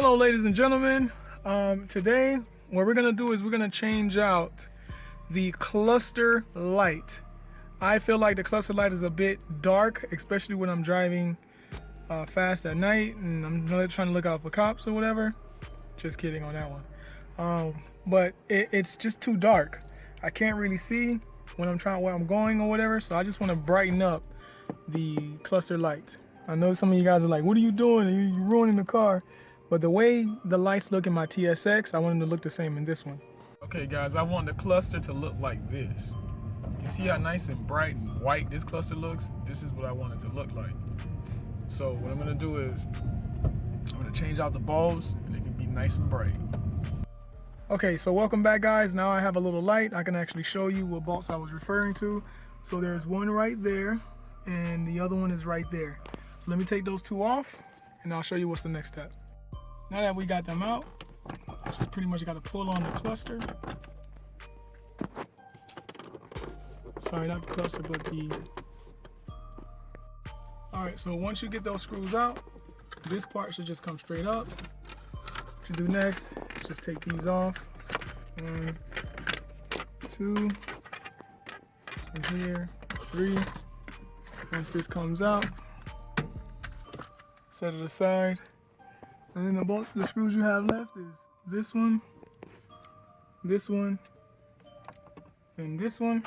Hello ladies and gentlemen, today what we're gonna do is we're gonna change out the cluster light. I feel like the cluster light is a bit dark, especially when I'm driving fast at night and I'm really trying to look out for cops or whatever. Just kidding on that one. But it's just too dark. I can't really see when I'm trying where I'm going or whatever, so I just want to brighten up the cluster light. I know some of you guys are like, what are you doing? You're ruining the car. But the way the lights look in my TSX, I want them to look the same in this one. Okay guys, I want the cluster to look like this. You see how nice and bright and white this cluster looks? This is what I want it to look like. So what I'm gonna do is, I'm gonna change out the bulbs and it can be nice and bright. Okay, so welcome back guys. Now I have a little light. I can actually show you what bolts I was referring to. So there's one right there and the other one is right there. So let me take those two off and I'll show you what's the next step. Now that we got them out, just pretty much got to pull on the cluster. Sorry, not the cluster, but the... Alright, so once you get those screws out, this part should just come straight up. What you do next is just take these off. 1, 2, this one here, 3. Once this comes out, set it aside. And then the screws you have left is this one, and this one.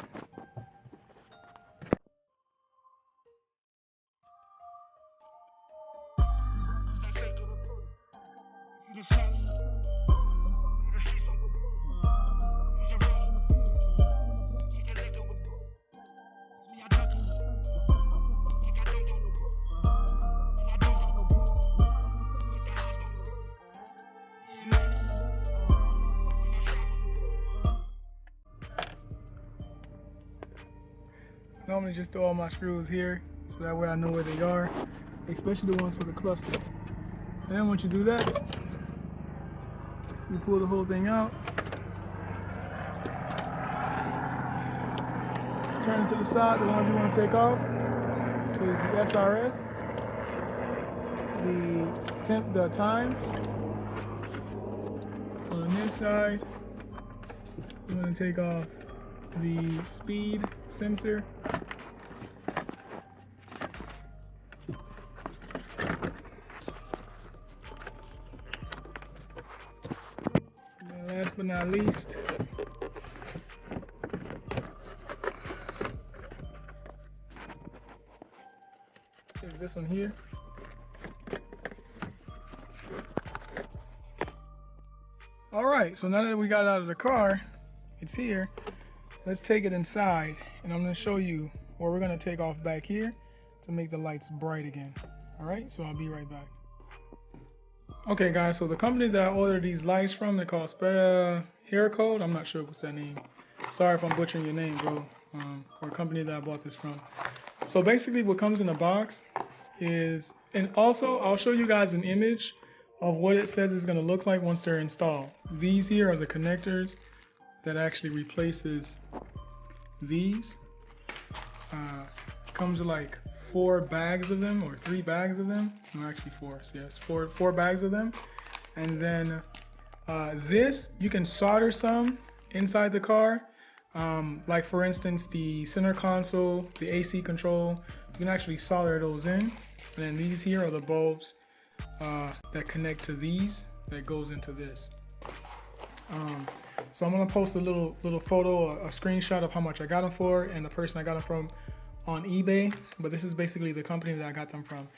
Normally just throw all my screws here, so that way I know where they are, especially the ones for the cluster. And then once you do that, you pull the whole thing out, turn it to the side. The ones you want to take off is the SRS, the time. On this side, you want to take off the speed sensor. And last but not least, is this one here. Alright, so now that we got it out of the car, it's here. Let's take it inside and I'm going to show you where we're going to take off back here to make the lights bright again. Alright, so I'll be right back. Okay guys, so the company that I ordered these lights from, they're called Hair Code. I'm not sure what's that name. Sorry if I'm butchering your name, bro. Or company that I bought this from. So basically what comes in the box is, and also I'll show you guys an image of what it says it's going to look like once they're installed. These here are the connectors that actually replaces these. Comes with like 4 bags of them, or 3 bags of them. No, actually 4. So yes, four bags of them. And then this, you can solder some inside the car. Like for instance, the center console, the AC control, you can actually solder those in. And then these here are the bulbs that connect to these, that goes into this. So I'm gonna post a little photo, a screenshot of how much I got them for and the person I got them from on eBay. But this is basically the company that I got them from.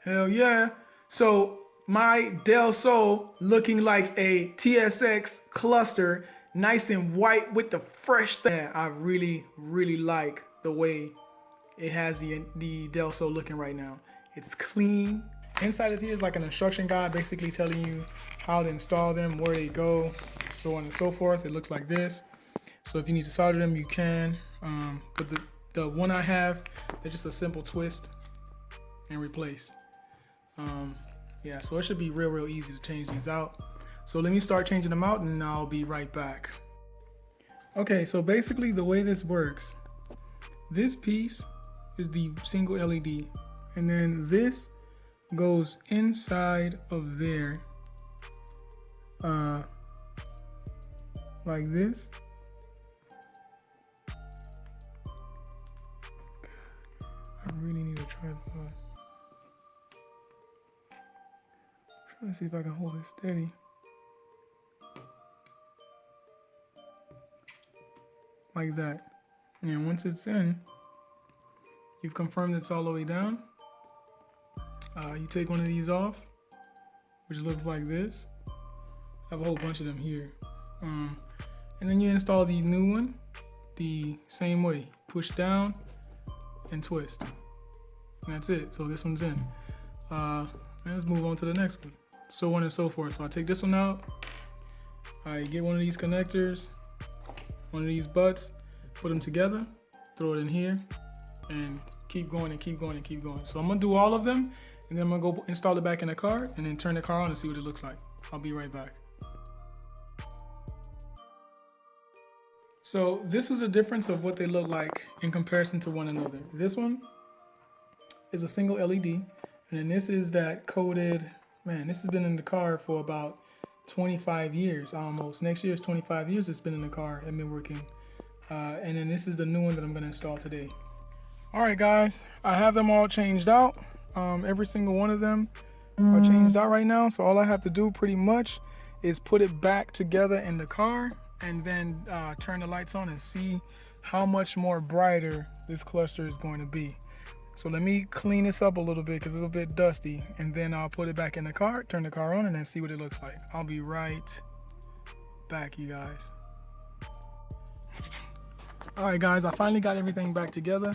Hell yeah! So my Del Sol looking like a TSX cluster, nice and white with the fresh thing. I really like the way it has the Del Sol looking right now. It's clean. Inside of here is like an instruction guide, basically telling you how to install them, where they go, so on and so forth. It looks like this. So if you need to solder them, you can. But the one I have, they're just a simple twist and replace. Yeah, so it should be real easy to change these out. So let me start changing them out and I'll be right back. Okay, so basically the way this works, this piece is the single LED, and then this goes inside of there like this. I really need a tripod. I'm trying to see if I can hold it steady. Like that. And once it's in, you've confirmed it's all the way down. You take one of these off, which looks like this. I have a whole bunch of them here. And then you install the new one the same way. Push down and twist. And that's it. So this one's in. Let's move on to the next one. So on and so forth. So I take this one out. I get one of these connectors, one of these butts, put them together, throw it in here, and keep going and keep going and keep going. So I'm gonna do all of them, and then I'm gonna go install it back in the car and then turn the car on and see what it looks like. I'll be right back. So this is a difference of what they look like in comparison to one another. This one is a single LED, and then this is that coated, man, this has been in the car for about 25 years almost. Next year is 25 years it's been in the car and been working. And then this is the new one that I'm gonna install today. All right, guys, I have them all changed out. Every single one of them are changed out right now. So all I have to do pretty much is put it back together in the car and then turn the lights on and see how much more brighter this cluster is going to be. So let me clean this up a little bit because it's a bit dusty, and then I'll put it back in the car, turn the car on, and then see what it looks like. I'll be right back, you guys. All right, guys, I finally got everything back together.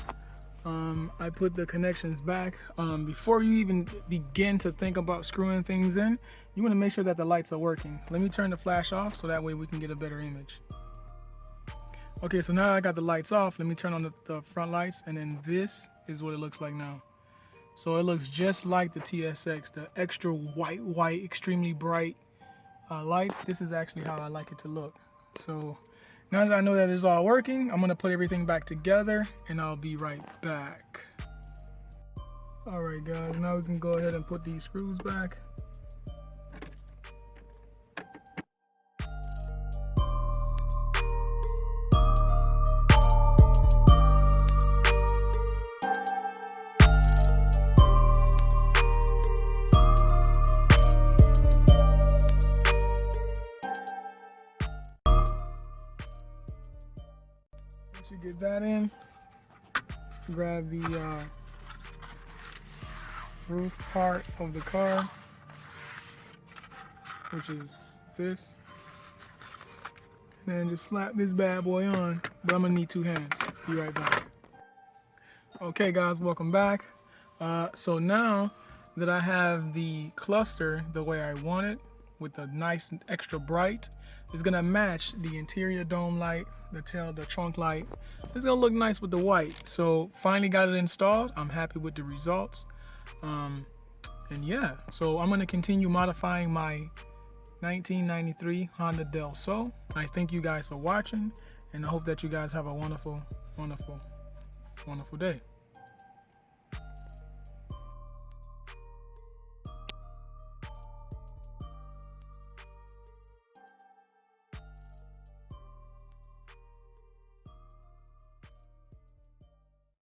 I put the connections back. Before you even begin to think about screwing things in, you want to make sure that the lights are working. Let me turn the flash off so that way we can get a better image. Okay, so now I got the lights off. Let me turn on the front lights, and then this is what it looks like now. So it looks just like the TSX, the extra white, extremely bright lights. This is actually how I like it to look. So now that I know that it's all working, I'm gonna put everything back together and I'll be right back. All right, guys, now we can go ahead and put these screws back. Once you get that in, grab the roof part of the car, which is this, and then just slap this bad boy on, but I'm gonna need two hands. Be right back. Okay, guys, welcome back. So now that I have the cluster the way I want it, with the nice and extra bright, it's gonna match the interior dome light, the trunk light. It's gonna look nice with the white. So finally got it installed. I'm happy with the results. And yeah, so I'm gonna continue modifying my 1993 Honda Del Sol. I thank you guys for watching, and I hope that you guys have a wonderful, wonderful, wonderful day.